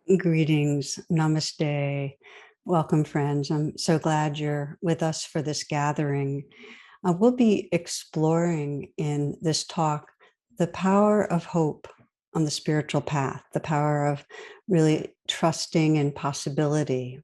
Greetings, namaste. Welcome, friends. I'm so glad you're with us for this gathering. We'll be exploring in this talk the power of hope on the spiritual path, the power of really trusting in possibility.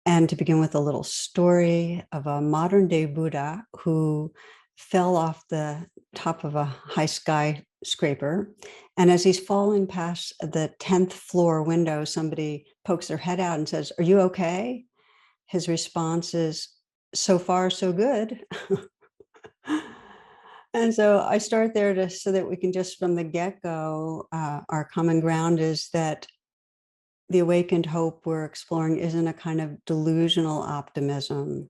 And to begin with a little story of a modern day Buddha who fell off the top of a high skyscraper. And as he's falling past the 10th floor window, somebody pokes their head out and says, "Are you okay?" His response is, "So far, so good." And so I start there so that we can just from the get-go, our common ground is that the awakened hope we're exploring isn't a kind of delusional optimism.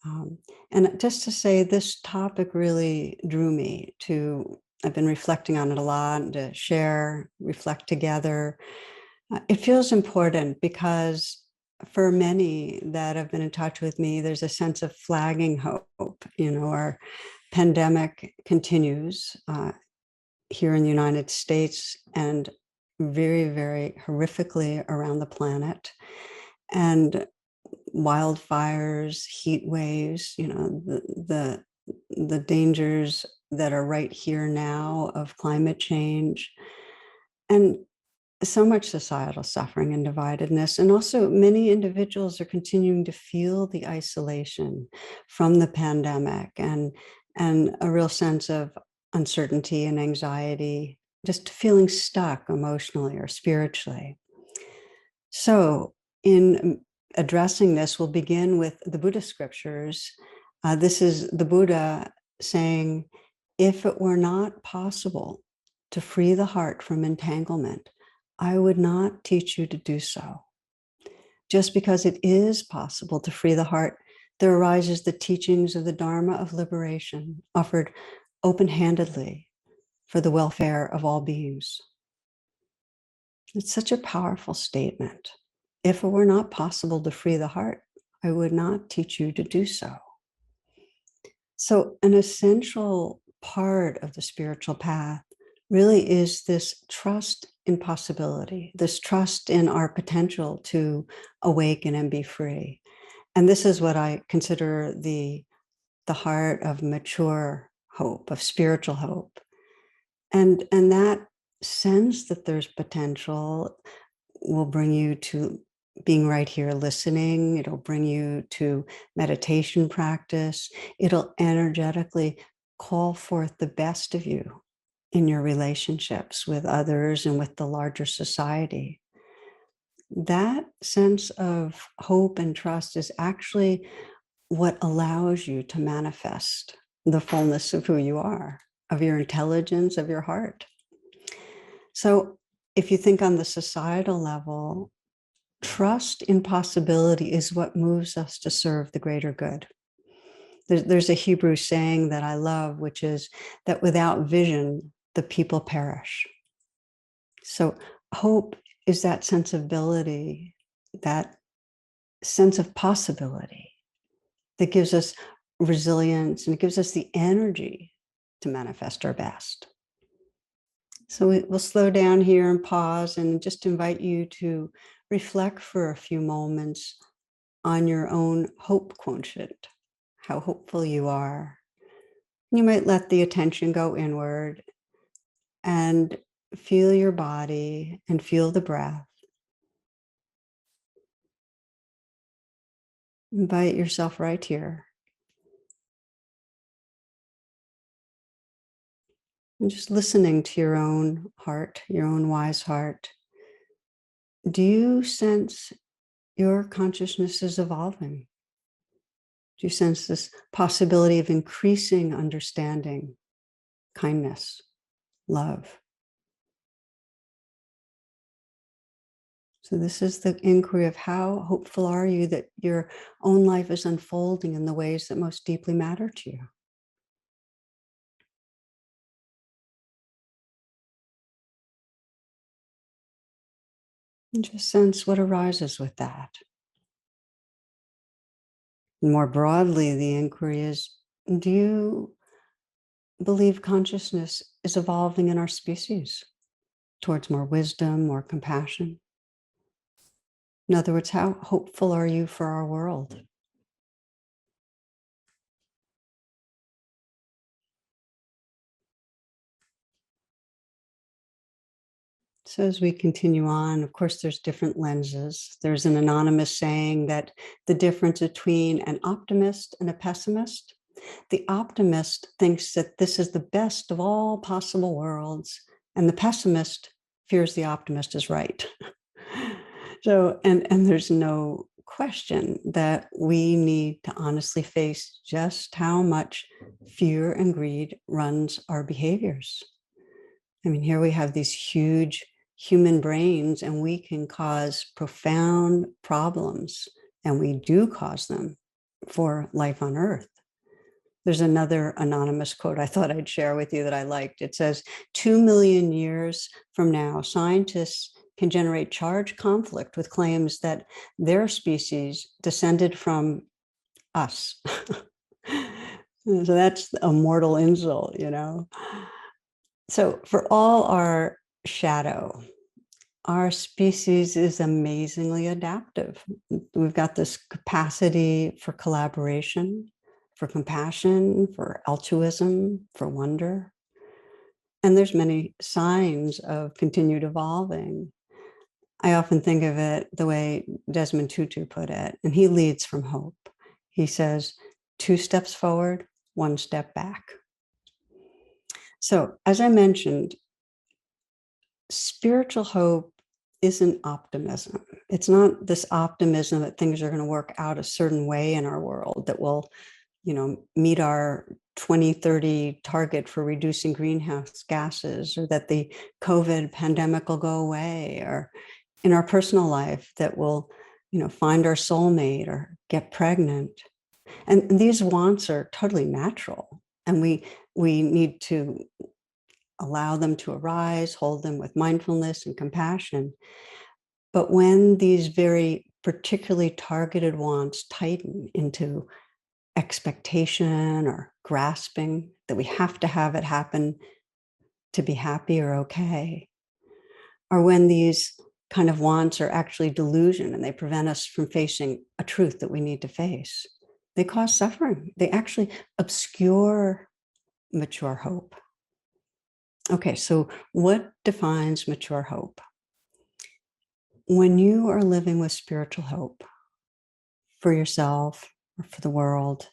Um, and just to say, this topic really drew me to, I've been reflecting on it a lot and to share, reflect together. It feels important because for many that have been in touch with me, there's a sense of flagging hope. Our pandemic continues here in the United States and very, very horrifically around the planet. And wildfires, heat waves, the dangers that are right here now of climate change, and so much societal suffering and dividedness. And also many individuals are continuing to feel the isolation from the pandemic and a real sense of uncertainty and anxiety, just feeling stuck emotionally or spiritually. So in addressing this, we'll begin with the Buddhist scriptures. This is the Buddha saying, if it were not possible to free the heart from entanglement, I would not teach you to do so. Just because it is possible to free the heart, there arises the teachings of the Dharma of liberation, offered open-handedly for the welfare of all beings. It's such a powerful statement. If it were not possible to free the heart, I would not teach you to do so. So, an essential part of the spiritual path really is this trust in possibility, this trust in our potential to awaken and be free. And this is what I consider the heart of mature hope, of spiritual hope. And that sense that there's potential will bring you to being right here listening. It'll bring you to meditation practice. It'll energetically call forth the best of you in your relationships with others and with the larger society. That sense of hope and trust is actually what allows you to manifest the fullness of who you are, of your intelligence, of your heart. So if you think on the societal level, trust in possibility is what moves us to serve the greater good. There's a Hebrew saying that I love, which is that without vision, the people perish. So hope is that sensibility, that sense of possibility that gives us resilience and it gives us the energy to manifest our best. So we'll slow down here and pause and just invite you to reflect for a few moments on your own hope quotient, how hopeful you are. You might let the attention go inward and feel your body and feel the breath. Invite yourself right here. And just listening to your own heart, your own wise heart. Do you sense your consciousness is evolving? Do you sense this possibility of increasing understanding, kindness, love? So this is the inquiry of how hopeful are you that your own life is unfolding in the ways that most deeply matter to you. And just sense what arises with that. And more broadly, the inquiry is, do you believe consciousness is evolving in our species? towards more wisdom, more compassion? In other words, how hopeful are you for our world? So as we continue on, of course, there's different lenses. There's an anonymous saying that the difference between an optimist and a pessimist, the optimist thinks that this is the best of all possible worlds, and the pessimist fears the optimist is right. So, and there's no question that we need to honestly face just how much fear and greed runs our behaviors. I mean, here we have these huge human brains, and we can cause profound problems, and we do cause them for life on Earth. There's another anonymous quote I thought I'd share with you that I liked. It says, 2 million years from now, scientists can generate charged conflict with claims that their species descended from us. So that's a mortal insult, you know? So for all our shadow, our species is amazingly adaptive. We've got this capacity for collaboration, for compassion, for altruism, for wonder. And there's many signs of continued evolving. I often think of it the way Desmond Tutu put it, and he leads from hope. He says, 2 steps forward, 1 step back. So as I mentioned, spiritual hope isn't optimism. It's not this optimism that things are going to work out a certain way in our world that will, meet our 2030 target for reducing greenhouse gases, or that the COVID pandemic will go away, or in our personal life that we'll, find our soulmate or get pregnant. And these wants are totally natural. And we need to allow them to arise, hold them with mindfulness and compassion. But when these very particularly targeted wants tighten into expectation or grasping that we have to have it happen to be happy or okay, or when these kind of wants are actually delusion and they prevent us from facing a truth that we need to face, they cause suffering. They actually obscure mature hope. Okay, so what defines mature hope? When you are living with spiritual hope for yourself or for the world,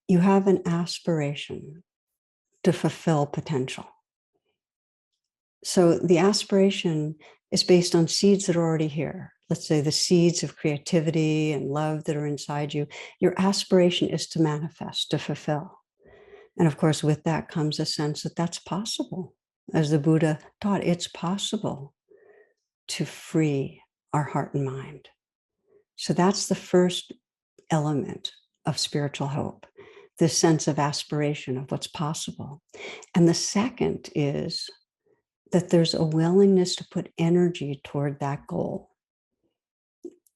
you have an aspiration to fulfill potential. So the aspiration is based on seeds that are already here. Let's say the seeds of creativity and love that are inside you. Your aspiration is to manifest, to fulfill. And of course, with that comes a sense that that's possible. As the Buddha taught, it's possible to free our heart and mind. So that's the first element of spiritual hope, this sense of aspiration of what's possible. And the second is that there's a willingness to put energy toward that goal.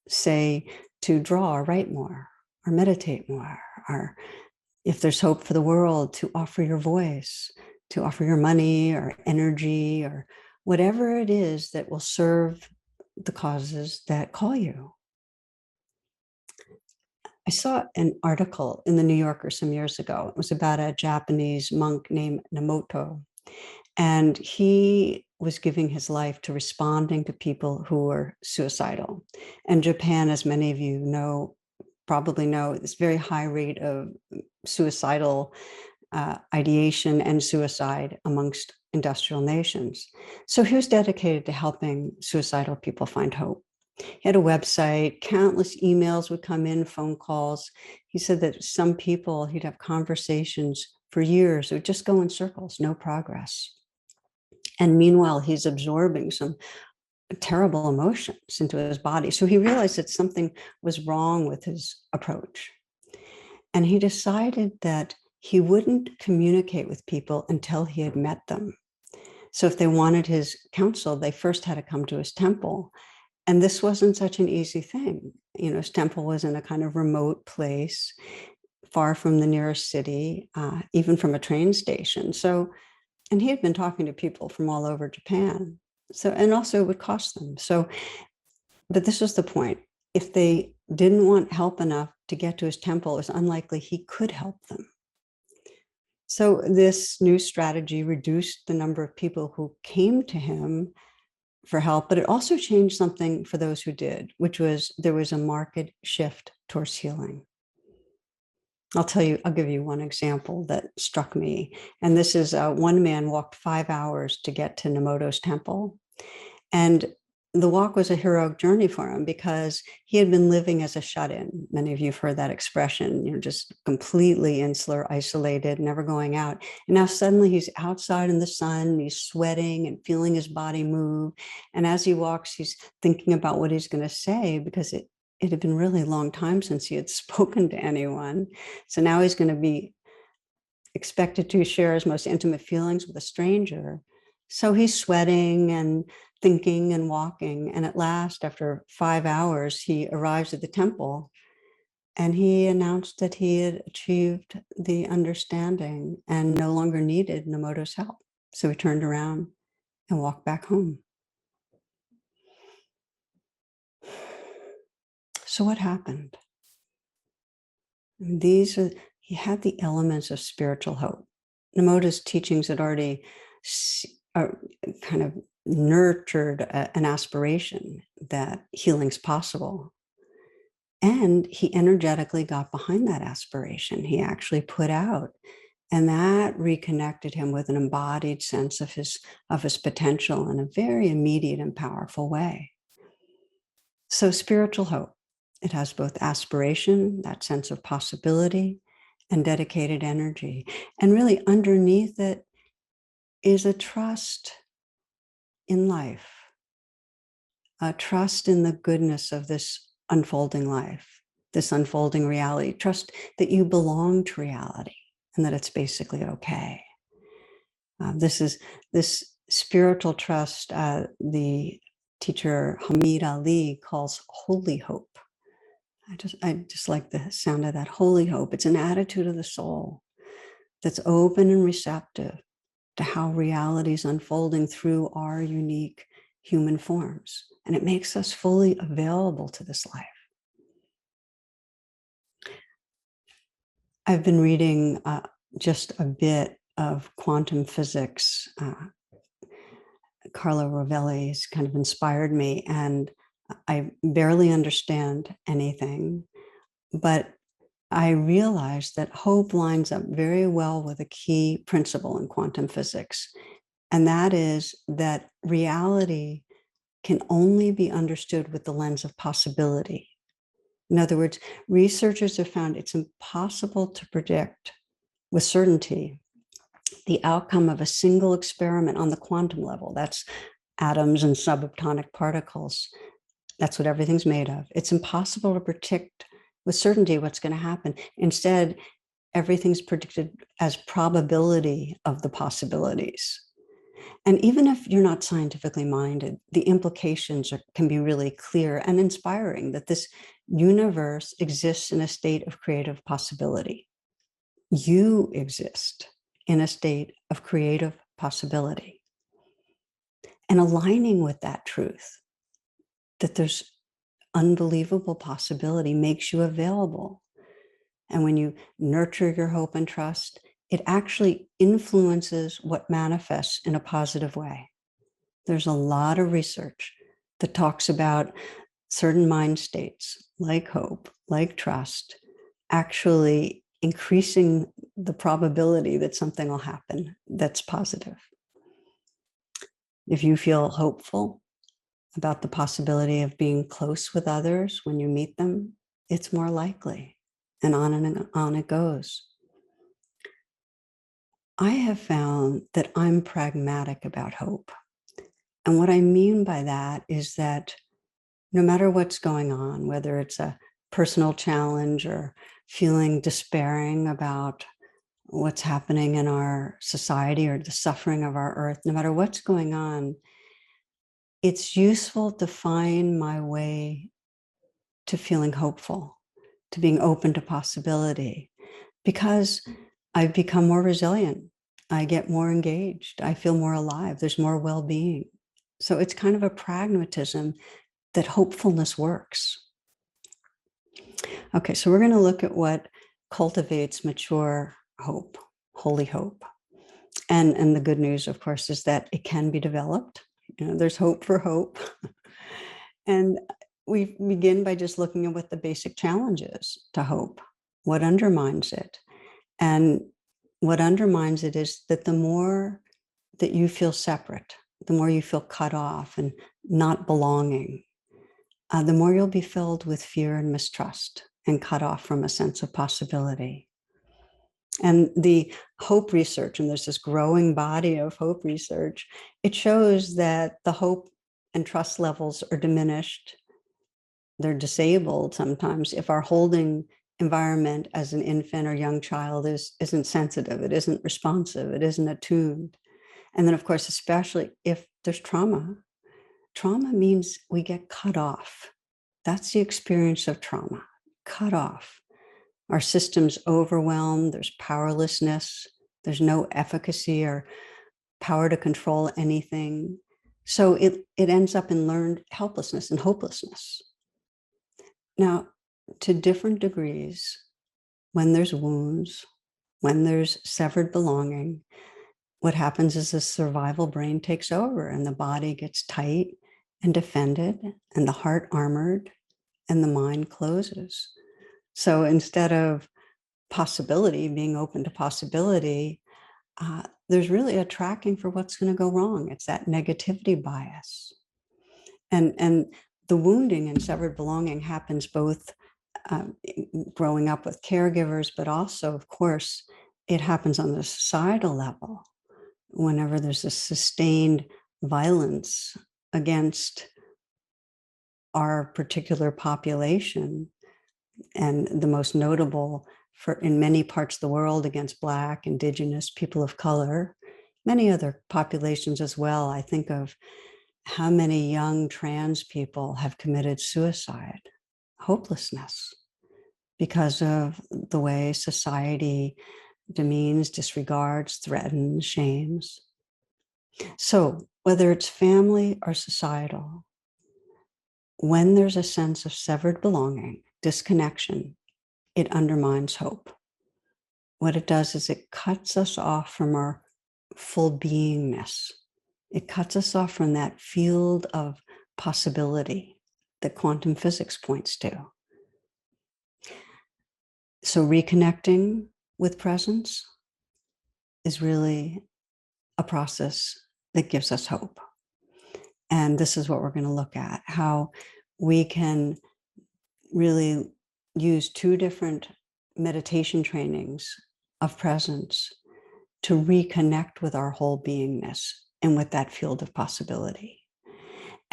Say, to draw or write more, or meditate more, or if there's hope for the world, to offer your voice, to offer your money or energy, or whatever it is that will serve the causes that call you. I saw an article in the New Yorker some years ago. It was about a Japanese monk named Namoto. And he was giving his life to responding to people who were suicidal. And Japan, as many of you know, probably know, this very high rate of suicidal ideation and suicide amongst industrial nations. So he was dedicated to helping suicidal people find hope. He had a website, countless emails would come in, phone calls. He said that some people, he'd have conversations for years, it would just go in circles, no progress. And meanwhile, he's absorbing some terrible emotions into his body. So he realized that something was wrong with his approach. And he decided that he wouldn't communicate with people until he had met them. So if they wanted his counsel, they first had to come to his temple. And this wasn't such an easy thing. His temple was in a kind of remote place, far from the nearest city, even from a train station. So, and he had been talking to people from all over Japan. So, and also it would cost them. So, but this was the point. If they didn't want help enough to get to his temple, it's unlikely he could help them. So this new strategy reduced the number of people who came to him for help, but it also changed something for those who did, which was there was a marked shift towards healing. I'll give you one example that struck me. And this is one man walked 5 hours to get to Nemoto's temple. And the walk was a heroic journey for him because he had been living as a shut-in. Many of you have heard that expression, just completely insular, isolated, never going out. And now suddenly he's outside in the sun, he's sweating and feeling his body move. And as he walks, he's thinking about what he's going to say because it had been really a long time since he had spoken to anyone. So now he's going to be expected to share his most intimate feelings with a stranger. So he's sweating and thinking and walking. And at last, after 5 hours, he arrives at the temple and he announced that he had achieved the understanding and no longer needed Nemoto's help. So he turned around and walked back home. So what happened? He had the elements of spiritual hope. Nemoto's teachings had already kind of nurtured an aspiration that healing's possible. And he energetically got behind that aspiration. He actually put out, and that reconnected him with an embodied sense of his potential in a very immediate and powerful way. So spiritual hope, it has both aspiration, that sense of possibility, and dedicated energy. And really underneath it is a trust in life, a trust in the goodness of this unfolding life, this unfolding reality, trust that you belong to reality and that it's basically okay. This spiritual trust, the teacher Hamid Ali calls holy hope. I just like the sound of that, holy hope. It's an attitude of the soul that's open and receptive to how reality is unfolding through our unique human forms. And it makes us fully available to this life. I've been reading just a bit of quantum physics. Carlo Rovelli's kind of inspired me, and I barely understand anything, but I realized that hope lines up very well with a key principle in quantum physics, and that is that reality can only be understood with the lens of possibility. In other words, researchers have found it's impossible to predict with certainty the outcome of a single experiment on the quantum level. That's atoms and subatomic particles. That's what everything's made of. It's impossible to predict with certainty what's going to happen. Instead, everything's predicted as probability of the possibilities. And even if you're not scientifically minded, the implications can be really clear and inspiring that this universe exists in a state of creative possibility. You exist in a state of creative possibility. And aligning with that truth, that there's unbelievable possibility, makes you available. And when you nurture your hope and trust, it actually influences what manifests in a positive way. There's a lot of research that talks about certain mind states, like hope, like trust, actually increasing the probability that something will happen that's positive. If you feel hopeful about the possibility of being close with others when you meet them, it's more likely, and on it goes. I have found that I'm pragmatic about hope. And what I mean by that is that no matter what's going on, whether it's a personal challenge or feeling despairing about what's happening in our society or the suffering of our earth, no matter what's going on, it's useful to find my way to feeling hopeful, to being open to possibility, because I've become more resilient. I get more engaged. I feel more alive. There's more well-being. So it's kind of a pragmatism that hopefulness works. Okay, so we're going to look at what cultivates mature hope, holy hope. And the good news, of course, is that it can be developed. There's hope for hope. And we begin by just looking at what the basic challenge is to hope, what undermines it. And what undermines it is that the more that you feel separate, the more you feel cut off and not belonging, the more you'll be filled with fear and mistrust and cut off from a sense of possibility. And the hope research, and there's this growing body of hope research, it shows that the hope and trust levels are diminished. They're disabled sometimes if our holding environment as an infant or young child isn't sensitive, it isn't responsive, it isn't attuned. And then, of course, especially if there's trauma, trauma means we get cut off. That's the experience of trauma, cut off. Our system's overwhelmed, there's powerlessness, there's no efficacy or power to control anything. So it ends up in learned helplessness and hopelessness. Now, to different degrees, when there's wounds, when there's severed belonging, what happens is the survival brain takes over and the body gets tight and defended and the heart armored and the mind closes. So instead of possibility, being open to possibility, there's really a tracking for what's going to go wrong. It's that negativity bias. And the wounding and severed belonging happens both growing up with caregivers, but also, of course, it happens on the societal level. Whenever there's a sustained violence against our particular population, and the most notable in many parts of the world against Black, Indigenous, people of color, many other populations as well. I think of how many young trans people have committed suicide, hopelessness, because of the way society demeans, disregards, threatens, shames. So whether it's family or societal, when there's a sense of severed belonging, disconnection, it undermines hope. What it does is it cuts us off from our full beingness. It cuts us off from that field of possibility that quantum physics points to. So reconnecting with presence is really a process that gives us hope. And this is what we're going to look at, how we can really use two different meditation trainings of presence to reconnect with our whole beingness and with that field of possibility.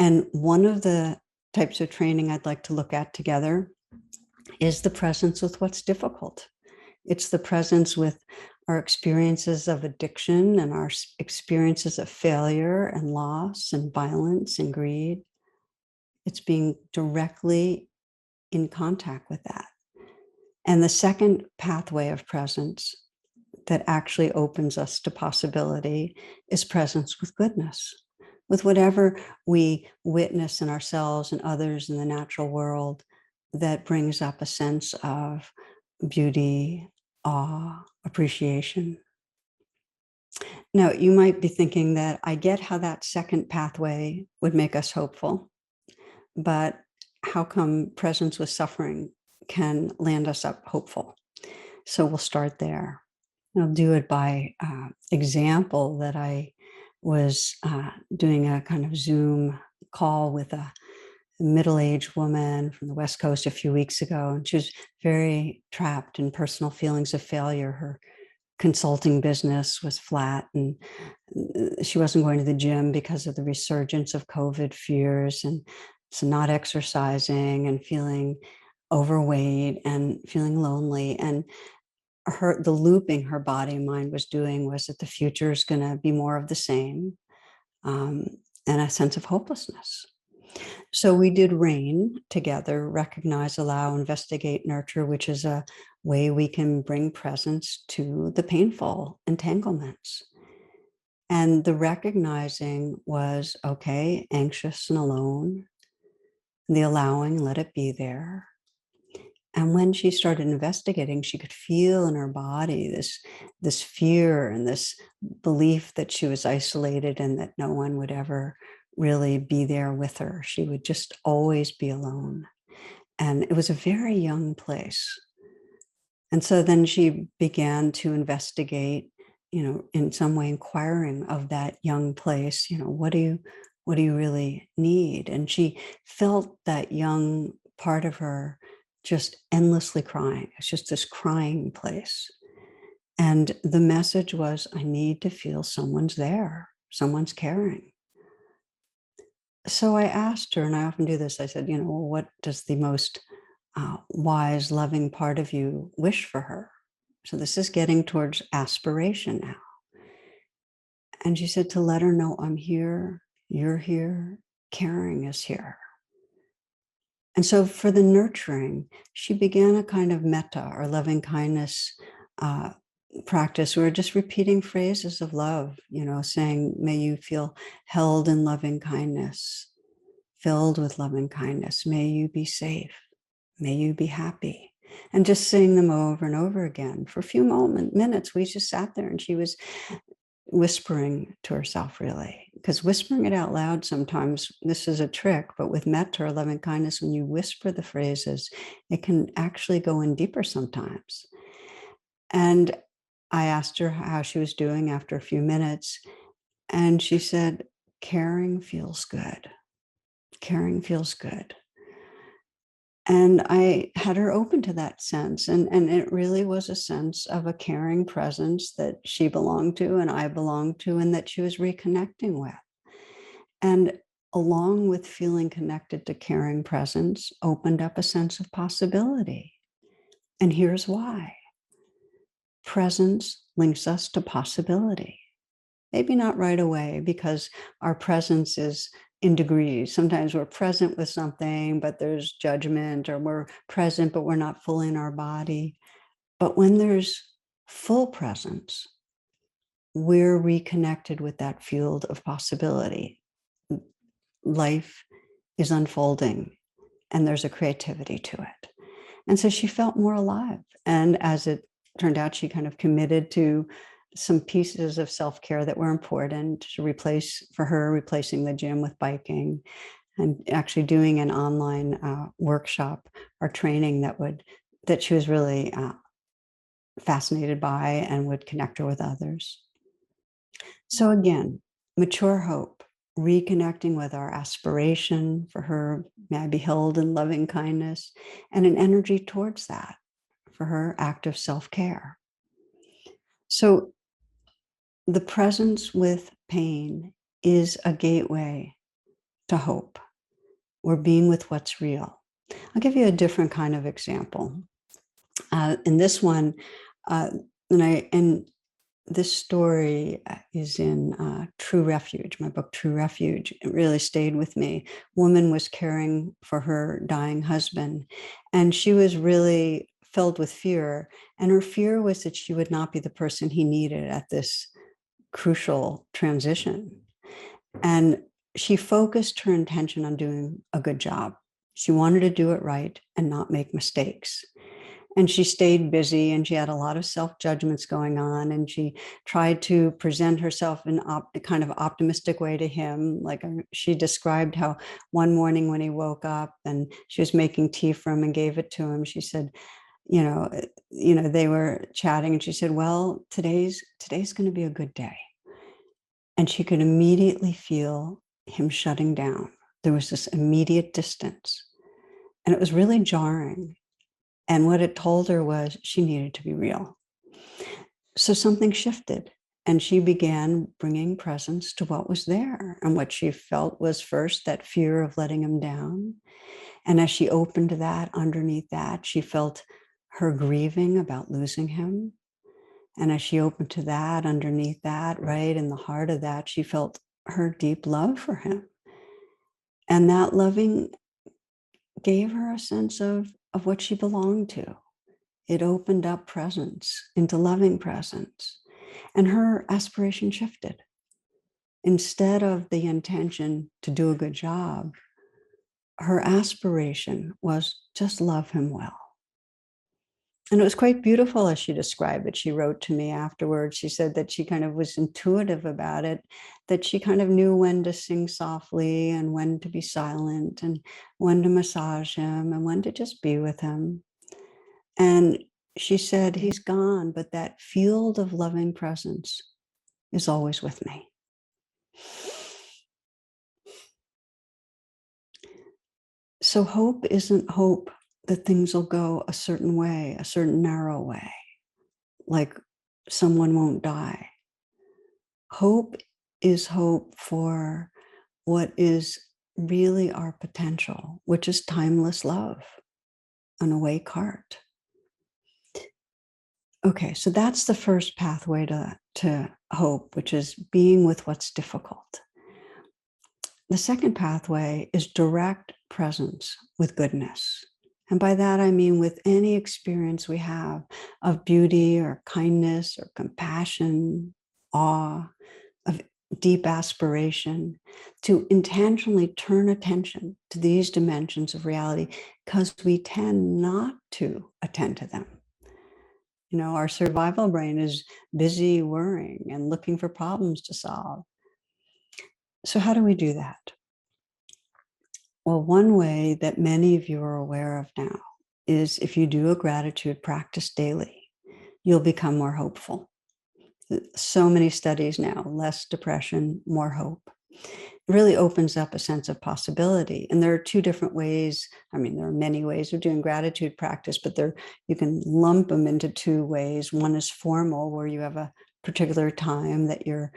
And one of the types of training I'd like to look at together is the presence with what's difficult. It's the presence with our experiences of addiction and our experiences of failure and loss and violence and greed. It's being directly in contact with that. And the second pathway of presence that actually opens us to possibility is presence with goodness, with whatever we witness in ourselves and others in the natural world that brings up a sense of beauty, awe, appreciation. Now, you might be thinking that I get how that second pathway would make us hopeful, but how come presence with suffering can land us up hopeful? So we'll start there. I'll do it by example that I was doing a kind of Zoom call with a middle-aged woman from the West Coast a few weeks ago, and she was very trapped in personal feelings of failure. Her consulting business was flat, and she wasn't going to the gym because of the resurgence of COVID fears, and so not exercising and feeling overweight and feeling lonely. And the looping her body and mind was doing was that the future is going to be more of the same, and a sense of hopelessness. So we did RAIN together, recognize, allow, investigate, nurture, which is a way we can bring presence to the painful entanglements. And the recognizing was, okay, anxious and alone. The allowing, let it be there. And when she started investigating, she could feel in her body this fear and this belief that she was isolated and that no one would ever really be there with her. She would just always be alone. And it was a very young place. And so then she began to investigate, in some way inquiring of that young place, what do you really need? And she felt that young part of her just endlessly crying. It's just this crying place. And the message was, I need to feel someone's there, someone's caring. So I asked her, and I often do this, I said, well, what does the most wise, loving part of you wish for her? So this is getting towards aspiration now. And she said to let her know, I'm here, you're here, caring is here. And so for the nurturing, she began a kind of metta or loving kindness practice. We were just repeating phrases of love, saying, may you feel held in loving kindness, filled with loving kindness. May you be safe. May you be happy. And just saying them over and over again. For a few minutes, we just sat there and she was whispering to herself, really. Because whispering it out loud sometimes, this is a trick, but with metta or loving kindness, when you whisper the phrases, it can actually go in deeper sometimes. And I asked her how she was doing after a few minutes. And she said, caring feels good. Caring feels good. And I had her open to that sense. And it really was a sense of a caring presence that she belonged to and I belonged to, and that she was reconnecting with. And along with feeling connected to caring presence, opened up a sense of possibility. And here's why. Presence links us to possibility. Maybe not right away, because our presence is in degrees. Sometimes we're present with something, but there's judgment, or we're present, but we're not fully in our body. But when there's full presence, we're reconnected with that field of possibility. Life is unfolding and there's a creativity to it. And so she felt more alive. And as it turned out, she kind of committed to some pieces of self-care that were important to replacing the gym with biking, and actually doing an online workshop or training that she was really fascinated by and would connect her with others. So again, mature hope, reconnecting with our aspiration for her, may I be held in loving kindness, and an energy towards that for her active self-care. So the presence with pain is a gateway to hope. We're being with what's real. I'll give you a different kind of example. In this one, and this story is in True Refuge, my book, True Refuge. It really stayed with me. Woman was caring for her dying husband, and she was really filled with fear. And her fear was that she would not be the person he needed at this crucial transition. And she focused her intention on doing a good job. She wanted to do it right and not make mistakes. And she stayed busy, and she had a lot of self-judgments going on, and she tried to present herself in a kind of optimistic way to him. Like she described how one morning when he woke up and she was making tea for him and gave it to him, she said, they were chatting, and she said, well, today's going to be a good day. And she could immediately feel him shutting down. There was this immediate distance, and it was really jarring. And what it told her was she needed to be real. So something shifted, and she began bringing presence to what was there. And what she felt was first that fear of letting him down. And as she opened to that, underneath that, she felt her grieving about losing him. And as she opened to that, underneath that, right in the heart of that, she felt her deep love for him. And that loving gave her a sense of what she belonged to. It opened up presence into loving presence. And her aspiration shifted. instead of the intention to do a good job, her aspiration was just love him well. And it was quite beautiful as she described it. She wrote to me afterwards. She said that she kind of was intuitive about it, that she kind of knew when to sing softly and when to be silent and when to massage him and when to just be with him. And she said, he's gone, but that field of loving presence is always with me. So hope isn't hope that things will go a certain way, a certain narrow way, like someone won't die. Hope is hope for what is really our potential, which is timeless love, an awake heart. Okay, so that's the first pathway to hope, which is being with what's difficult. The second pathway is direct presence with goodness. And by that, I mean with any experience we have of beauty or kindness or compassion, awe, of deep aspiration, to intentionally turn attention to these dimensions of reality because we tend not to attend to them. You know, our survival brain is busy worrying and looking for problems to solve. So, how do we do that? Well, one way that many of you are aware of now is if you do a gratitude practice daily, you'll become more hopeful. So many studies now, less depression, more hope. It really opens up a sense of possibility. And there are two different ways. I mean, there are many ways of doing gratitude practice, but you can lump them into two ways. One is formal, where you have a particular time that you're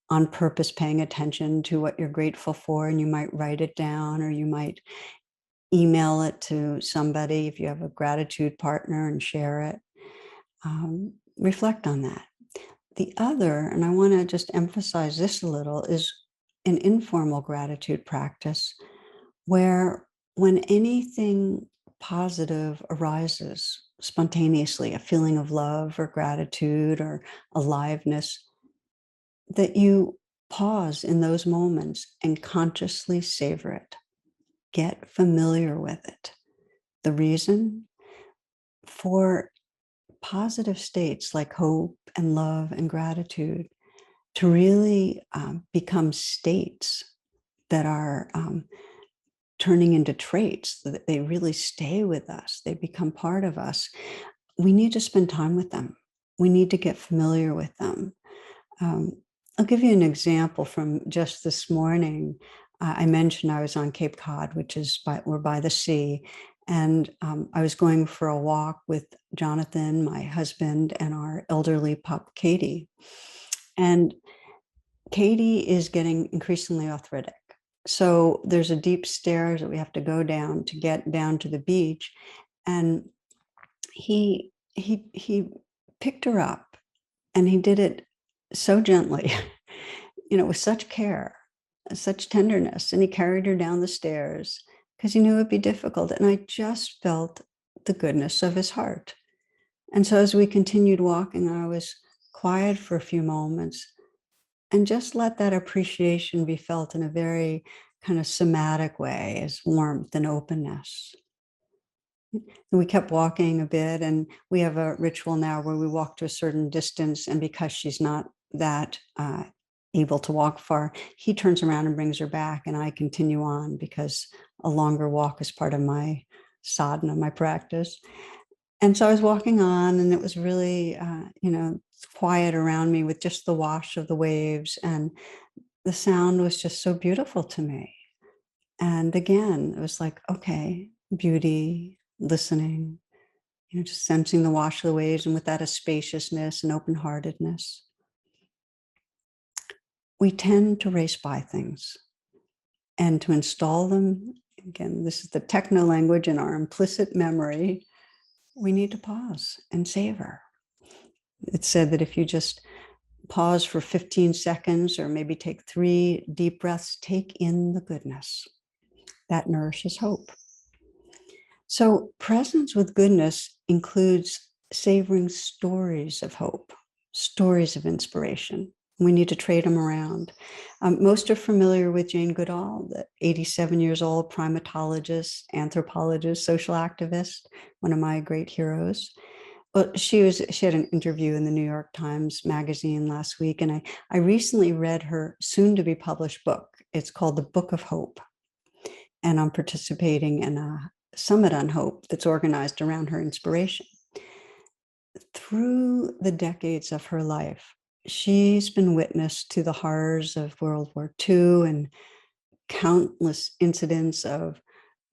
on purpose paying attention to what you're grateful for, and you might write it down, or you might email it to somebody if you have a gratitude partner and share it. Reflect on that. The other, and I want to just emphasize this a little, is an informal gratitude practice where when anything positive arises spontaneously, a feeling of love or gratitude or aliveness, that you pause in those moments and consciously savor it. Get familiar with it. The reason? For positive states like hope and love and gratitude to really become states that are turning into traits, that they really stay with us, they become part of us, we need to spend time with them. We need to get familiar with them. Um, I'll give you an example from just this morning. I mentioned I was on Cape Cod, which is we're by the sea. And I was going for a walk with Jonathan, my husband, and our elderly pup, Katie. And Katie is getting increasingly arthritic. So there's a deep stairs that we have to go down to get down to the beach. And he picked her up, and he did it so gently, with such care, such tenderness. And he carried her down the stairs because he knew it'd be difficult. And I just felt the goodness of his heart. And so as we continued walking, I was quiet for a few moments and just let that appreciation be felt in a very kind of somatic way, as warmth and openness. And we kept walking a bit, and we have a ritual now where we walk to a certain distance, and because she's not that able to walk far, he turns around and brings her back, and I continue on because a longer walk is part of my sadhana, my practice. And so I was walking on, and it was really, quiet around me with just the wash of the waves, and the sound was just so beautiful to me. And again, it was like, okay, beauty, listening, just sensing the wash of the waves, and with that, a spaciousness and open-heartedness. We tend to race by things, and to install them, again, this is the techno language in our implicit memory, we need to pause and savor. It's said that if you just pause for 15 seconds or maybe take 3 deep breaths, take in the goodness. That nourishes hope. So presence with goodness includes savoring stories of hope, stories of inspiration, We need to trade them around. Most are familiar with Jane Goodall, the 87 years old primatologist, anthropologist, social activist, one of my great heroes. Well, she had an interview in the New York Times Magazine last week, and I recently read her soon to be published book. It's called The Book of Hope, and I'm participating in a summit on hope that's organized around her inspiration. Through the decades of her life, she's been witness to the horrors of World War II and countless incidents of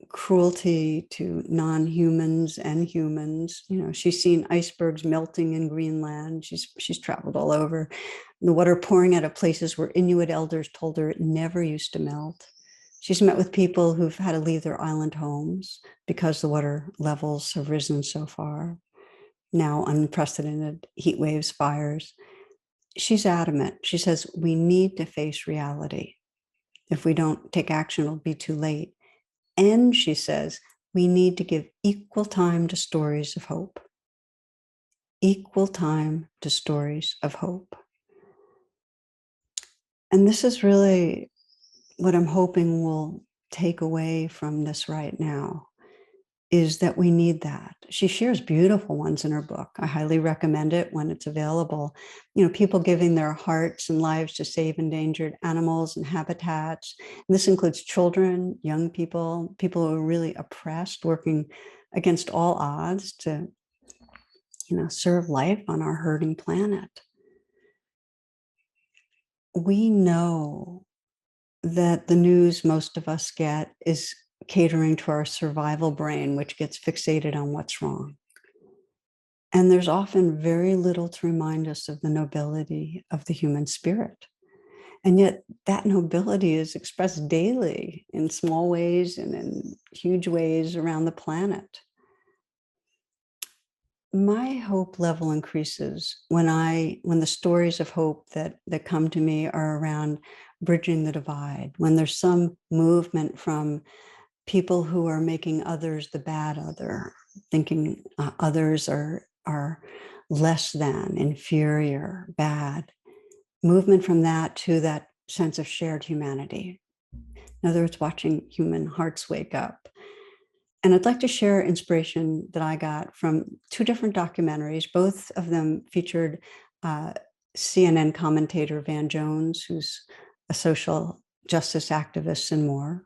cruelty to non-humans and humans. You know, she's seen icebergs melting in Greenland. She's traveled all over. The water pouring out of places where Inuit elders told her it never used to melt. She's met with people who've had to leave their island homes because the water levels have risen so far. Now unprecedented heat waves, fires. She's adamant. She says, we need to face reality. If we don't take action, it'll be too late. And she says, we need to give equal time to stories of hope. Equal time to stories of hope. And this is really what I'm hoping we'll take away from this right now, is that we need that. She shares beautiful ones in her book. I highly recommend it when it's available. You know, people giving their hearts and lives to save endangered animals and habitats. And this includes children, young people, people who are really oppressed, working against all odds to, you know, serve life on our hurting planet. We know that the news most of us get is catering to our survival brain, which gets fixated on what's wrong. And there's often very little to remind us of the nobility of the human spirit. And yet that nobility is expressed daily in small ways and in huge ways around the planet. My hope level increases when the stories of hope that come to me are around bridging the divide, when there's some movement from people who are making others the bad other, thinking others are less than, inferior, bad. Movement from that to that sense of shared humanity. In other words, watching human hearts wake up. And I'd like to share inspiration that I got from two different documentaries. Both of them featured CNN commentator Van Jones, who's a social justice activist and more.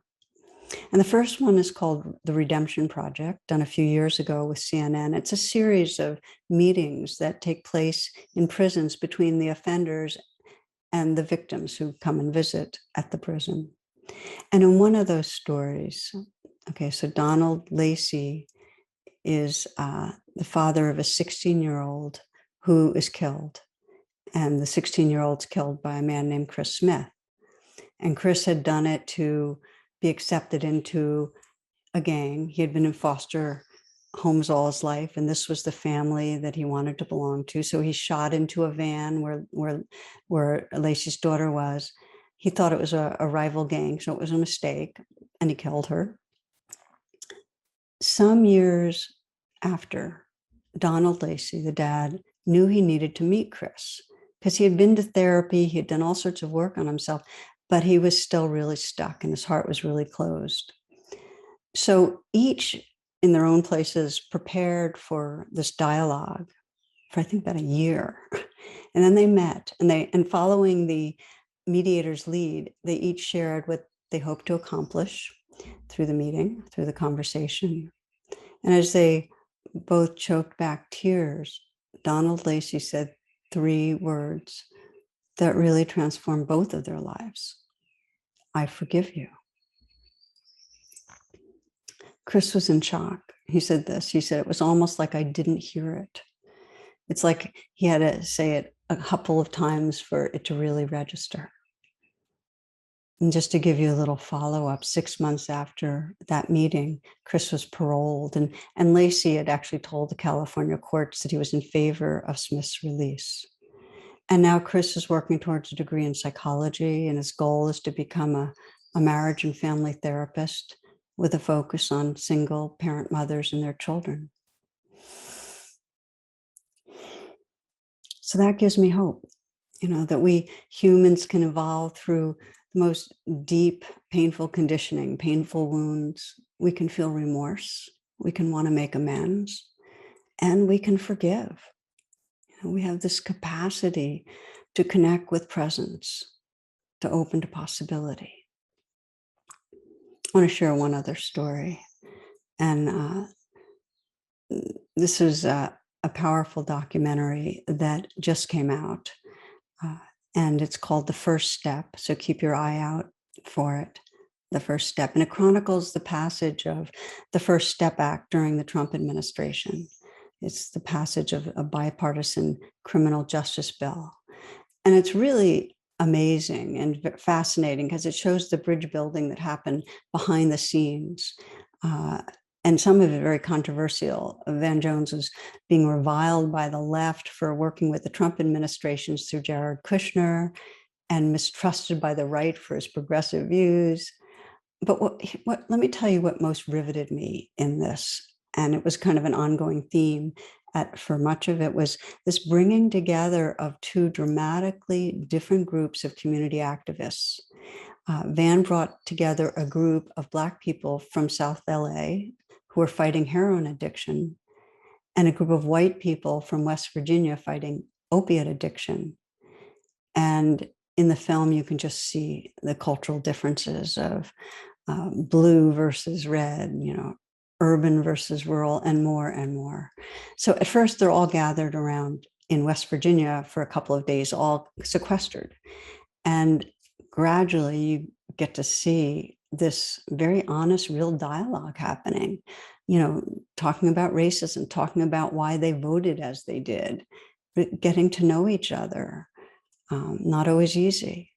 And the first one is called The Redemption Project, done a few years ago with CNN. It's a series of meetings that take place in prisons between the offenders and the victims who come and visit at the prison. And in one of those stories, okay, so Donald Lacey is the father of a 16-year-old who is killed. And the 16-year-old's killed by a man named Chris Smith. And Chris had done it to be accepted into a gang. He had been in foster homes all his life, and this was the family that he wanted to belong to. So he shot into a van where Lacey's daughter was. He thought it was a rival gang, so it was a mistake, and he killed her. Some years after, Donald Lacey, the dad, knew he needed to meet Chris because he had been to therapy, he had done all sorts of work on himself, but he was still really stuck and his heart was really closed. So each in their own places prepared for this dialogue for I think about a year. And then they met, and following the mediator's lead, they each shared what they hoped to accomplish through the meeting, through the conversation. And as they both choked back tears, Donald Lacey said 3 words that really transformed both of their lives. I forgive you. Chris was in shock. He said this. He said, it was almost like I didn't hear it. It's like he had to say it a couple of times for it to really register. And just to give you a little follow-up, 6 months after that meeting, Chris was paroled. And Lacey had actually told the California courts that he was in favor of Smith's release. And now Chris is working towards a degree in psychology, and his goal is to become a marriage and family therapist with a focus on single parent mothers and their children. So that gives me hope. that we humans can evolve through the most deep, painful conditioning, painful wounds. We can feel remorse. We can want to make amends, and we can forgive. We have this capacity to connect with presence, to open to possibility. I want to share one other story. And this is a powerful documentary that just came out. Uh, and it's called The First Step. So keep your eye out for it. The First Step. And it chronicles the passage of the First Step Act during the Trump administration. It's the passage of a bipartisan criminal justice bill. And it's really amazing and fascinating because it shows the bridge building that happened behind the scenes. And some of it very controversial. Van Jones was being reviled by the left for working with the Trump administrations through Jared Kushner, and mistrusted by the right for his progressive views. But let me tell you what most riveted me in this, and it was kind of an ongoing theme for much of it, was this bringing together of two dramatically different groups of community activists. Van brought together a group of Black people from South LA who were fighting heroin addiction, and a group of white people from West Virginia fighting opiate addiction. And in the film, you can just see the cultural differences of blue versus red, urban versus rural, and more and more. So at first, they're all gathered around in West Virginia for a couple of days, all sequestered. And gradually, you get to see this very honest, real dialogue happening, talking about racism, talking about why they voted as they did, getting to know each other. Not always easy.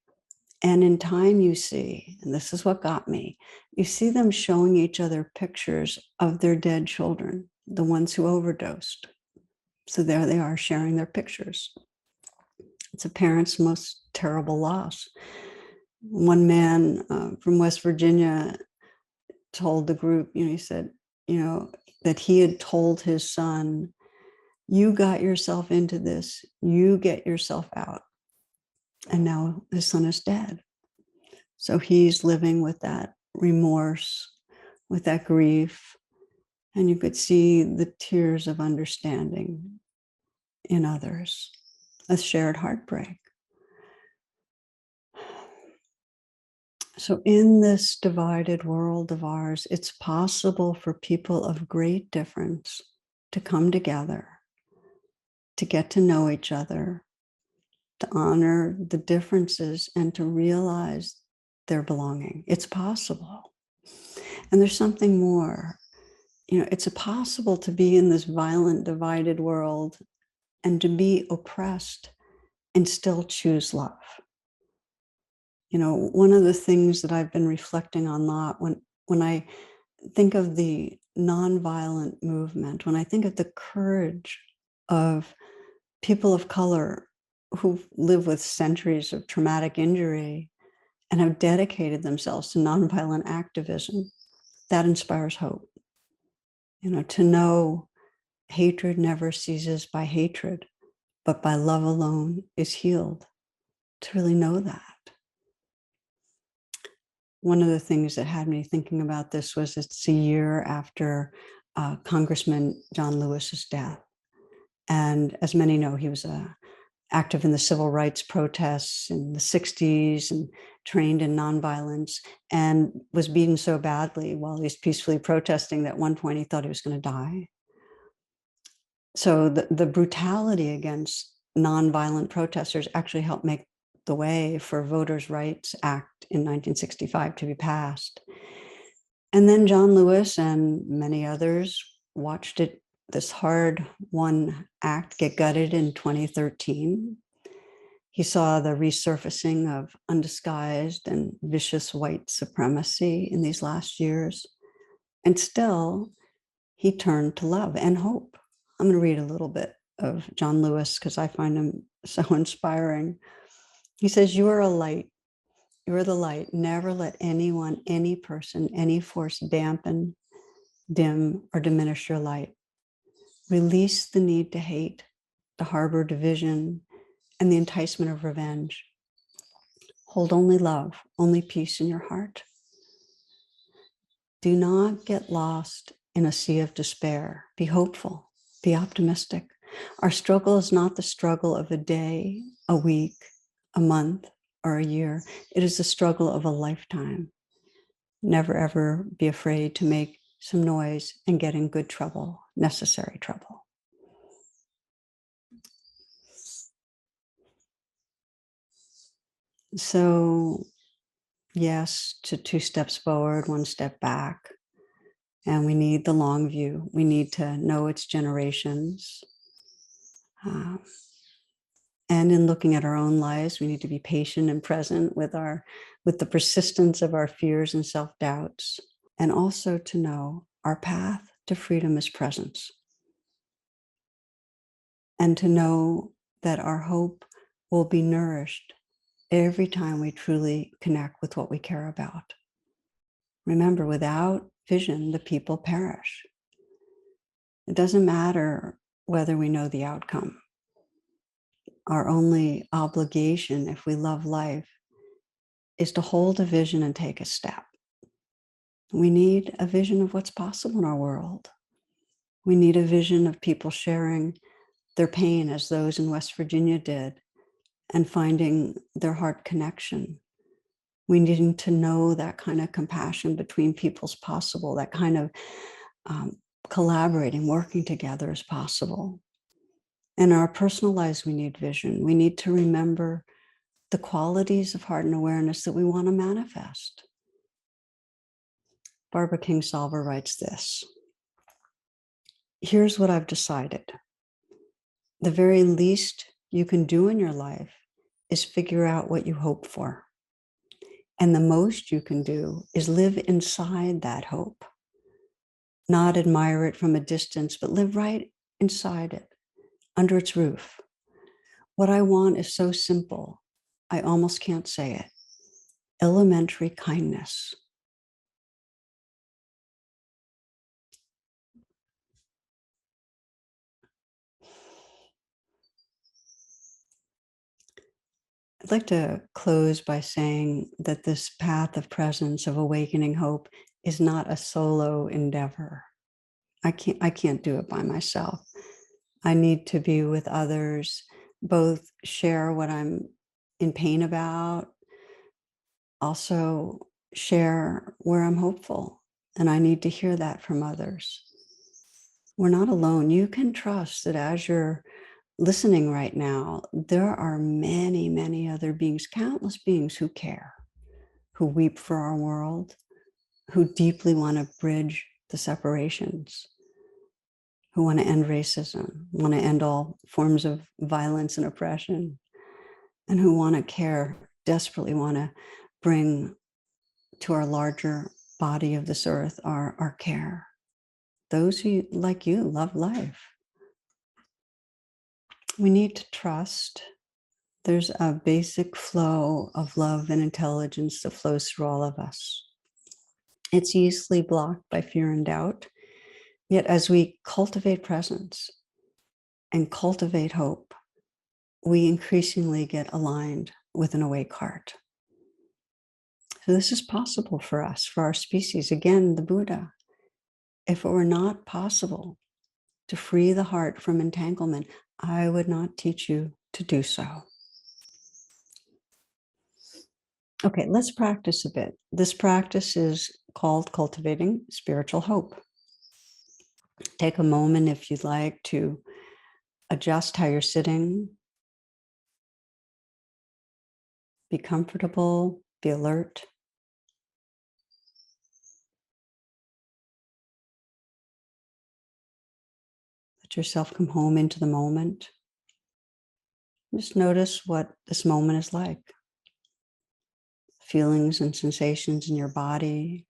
And in time, you see, and this is what got me, you see them showing each other pictures of their dead children, the ones who overdosed. So there they are sharing their pictures. It's a parent's most terrible loss. One man from West Virginia told the group, he said, that he had told his son, "You got yourself into this, you get yourself out." And now his son is dead. So he's living with that remorse, with that grief. And you could see the tears of understanding in others, a shared heartbreak. So in this divided world of ours, it's possible for people of great difference to come together, to get to know each other, to honor the differences, and to realize their belonging. It's possible. And there's something more. It's possible to be in this violent, divided world and to be oppressed and still choose love. One of the things that I've been reflecting on a lot when I think of the nonviolent movement, when I think of the courage of people of color who live with centuries of traumatic injury and have dedicated themselves to nonviolent activism, that inspires hope. To know hatred never ceases by hatred, but by love alone is healed. To really know that. One of the things that had me thinking about this was it's a year after Congressman John Lewis's death. And as many know, he was active in the civil rights protests in the 60s and trained in nonviolence, and was beaten so badly while he was peacefully protesting that at one point he thought he was going to die. So the brutality against nonviolent protesters actually helped make the way for Voters' Rights Act in 1965 to be passed. And then John Lewis and many others watched this hard-won act get gutted in 2013. He saw the resurfacing of undisguised and vicious white supremacy in these last years. And still, he turned to love and hope. I'm going to read a little bit of John Lewis because I find him so inspiring. He says, "You are a light. You are the light. Never let anyone, any person, any force dampen, dim, or diminish your light. Release the need to hate, to harbor division, and the enticement of revenge. Hold only love, only peace in your heart. Do not get lost in a sea of despair. Be hopeful, be optimistic. Our struggle is not the struggle of a day, a week, a month, or a year. It is the struggle of a lifetime. Never ever be afraid to make some noise and get in good trouble, necessary trouble. So, yes, to 2 steps forward, 1 step back. And we need the long view. We need to know its generations. And in looking at our own lives, we need to be patient and present with the persistence of our fears and self-doubts. And also to know our path to freedom is presence. And to know that our hope will be nourished every time we truly connect with what we care about. Remember, without vision, the people perish. It doesn't matter whether we know the outcome. Our only obligation, if we love life, is to hold a vision and take a step. We need a vision of what's possible in our world. We need a vision of people sharing their pain as those in West Virginia did and finding their heart connection. We need to know that kind of compassion between people's possible, that kind of collaborating, working together is possible. In our personal lives, we need vision. We need to remember the qualities of heart and awareness that we want to manifest. Barbara Kingsolver writes this: here's what I've decided. The very least you can do in your life is figure out what you hope for. And the most you can do is live inside that hope. Not admire it from a distance, but live right inside it, under its roof. What I want is so simple, I almost can't say it. Elementary kindness. I'd like to close by saying that this path of presence, of awakening hope, is not a solo endeavor. I can't do it by myself. I need to be with others, both share what I'm in pain about, also share where I'm hopeful. And I need to hear that from others. We're not alone. You can trust that as you're listening right now, there are many, many other beings, countless beings who care, who weep for our world, who deeply want to bridge the separations, who want to end racism, want to end all forms of violence and oppression, and who want to care, desperately want to bring to our larger body of this earth our care. Those who, like you, love life. We need to trust. There's a basic flow of love and intelligence that flows through all of us. It's easily blocked by fear and doubt. Yet as we cultivate presence and cultivate hope, we increasingly get aligned with an awake heart. So this is possible for us, for our species. Again, the Buddha. If it were not possible to free the heart from entanglement, I would not teach you to do so. Okay, let's practice a bit. This practice is called Cultivating Spiritual Hope. Take a moment, if you'd like, to adjust how you're sitting. Be comfortable, be alert. Let yourself come home into the moment. Just notice what this moment is like. Feelings and sensations in your body,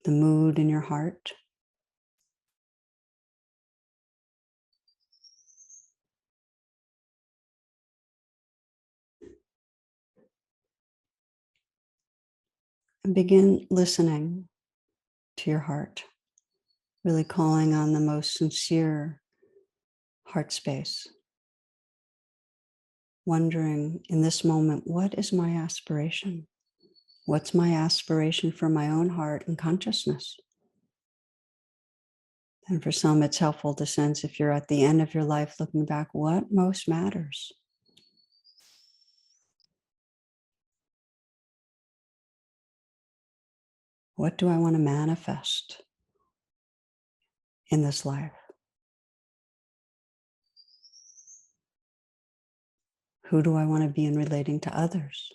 the mood in your heart. And begin listening to your heart, really calling on the most sincere heart space, wondering in this moment, what is my aspiration? What's my aspiration for my own heart and consciousness? And for some, it's helpful to sense, if you're at the end of your life looking back, what most matters. What do I want to manifest in this life? Who do I want to be in relating to others?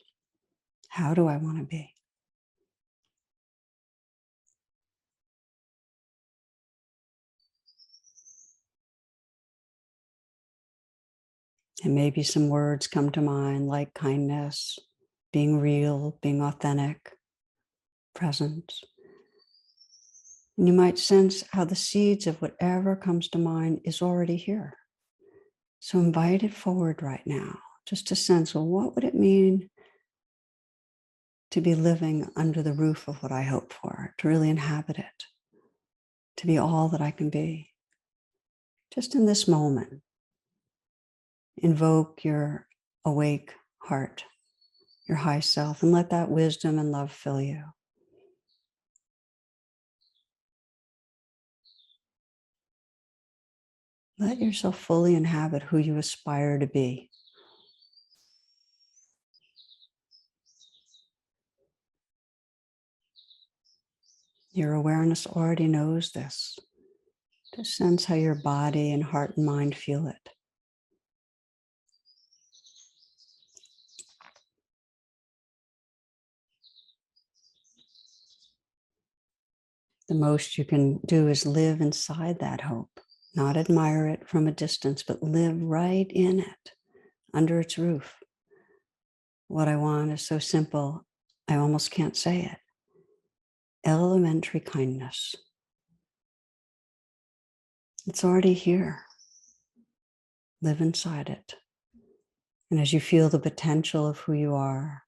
How do I want to be? And maybe some words come to mind like kindness, being real, being authentic, present. And you might sense how the seeds of whatever comes to mind is already here. So invite it forward right now, just to sense, well, what would it mean to be living under the roof of what I hope for, to really inhabit it, to be all that I can be? Just in this moment, invoke your awake heart, your high self, and let that wisdom and love fill you. Let yourself fully inhabit who you aspire to be. Your awareness already knows this. Just sense how your body and heart and mind feel it. The most you can do is live inside that hope, not admire it from a distance, but live right in it, under its roof. What I want is so simple, I almost can't say it. Elementary kindness. It's already here. Live inside it. And as you feel the potential of who you are,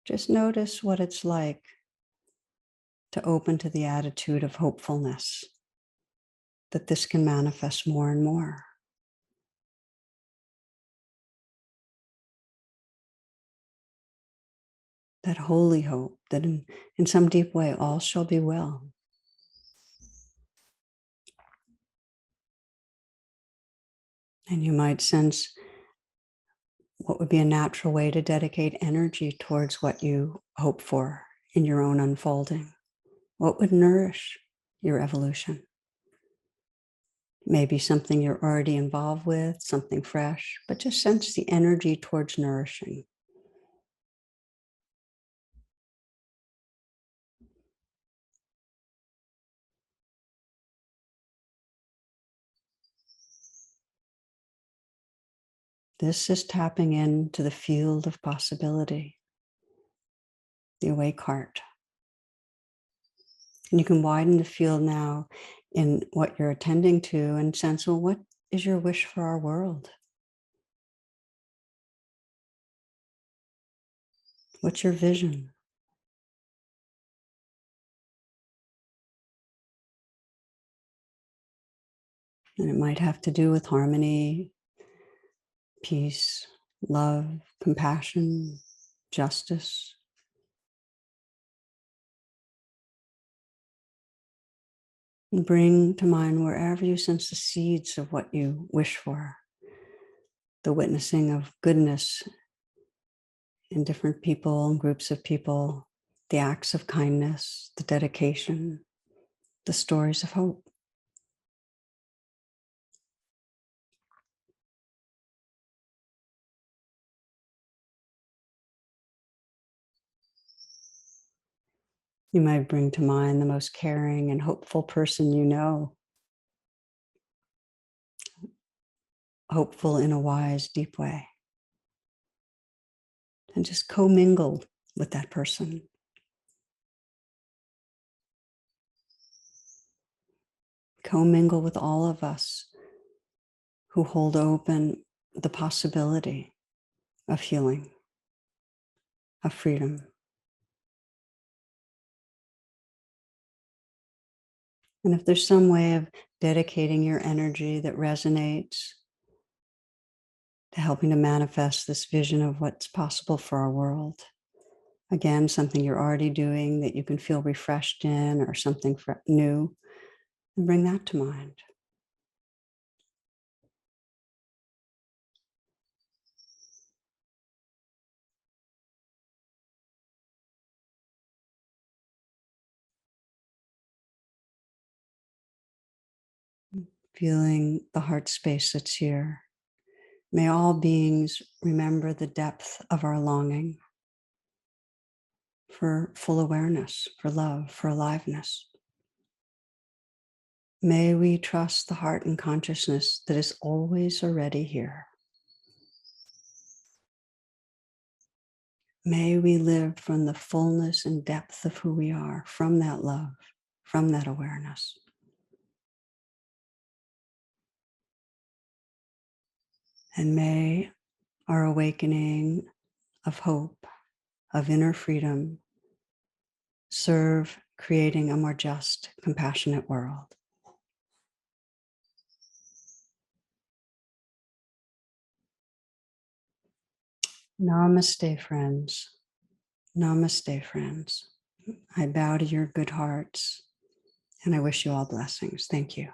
just notice what it's like to open to the attitude of hopefulness, that this can manifest more and more. That holy hope that in some deep way all shall be well. And you might sense what would be a natural way to dedicate energy towards what you hope for in your own unfolding. What would nourish your evolution? Maybe something you're already involved with, something fresh, but just sense the energy towards nourishing. This is tapping into the field of possibility, the awake heart. And you can widen the field now in what you're attending to and sense, well, what is your wish for our world? What's your vision? And it might have to do with harmony, peace, love, compassion, justice. And bring to mind wherever you sense the seeds of what you wish for, the witnessing of goodness in different people and groups of people, the acts of kindness, the dedication, the stories of hope. You might bring to mind the most caring and hopeful person you know, hopeful in a wise, deep way. And just commingle with that person. Commingle with all of us who hold open the possibility of healing, of freedom. And if there's some way of dedicating your energy that resonates to helping to manifest this vision of what's possible for our world. Again, something you're already doing that you can feel refreshed in, or something new, and bring that to mind. Feeling the heart space that's here. May all beings remember the depth of our longing for full awareness, for love, for aliveness. May we trust the heart and consciousness that is always already here. May we live from the fullness and depth of who we are, from that love, from that awareness. And may our awakening of hope, of inner freedom, serve creating a more just, compassionate world. Namaste, friends. Namaste, friends. I bow to your good hearts, and I wish you all blessings. Thank you.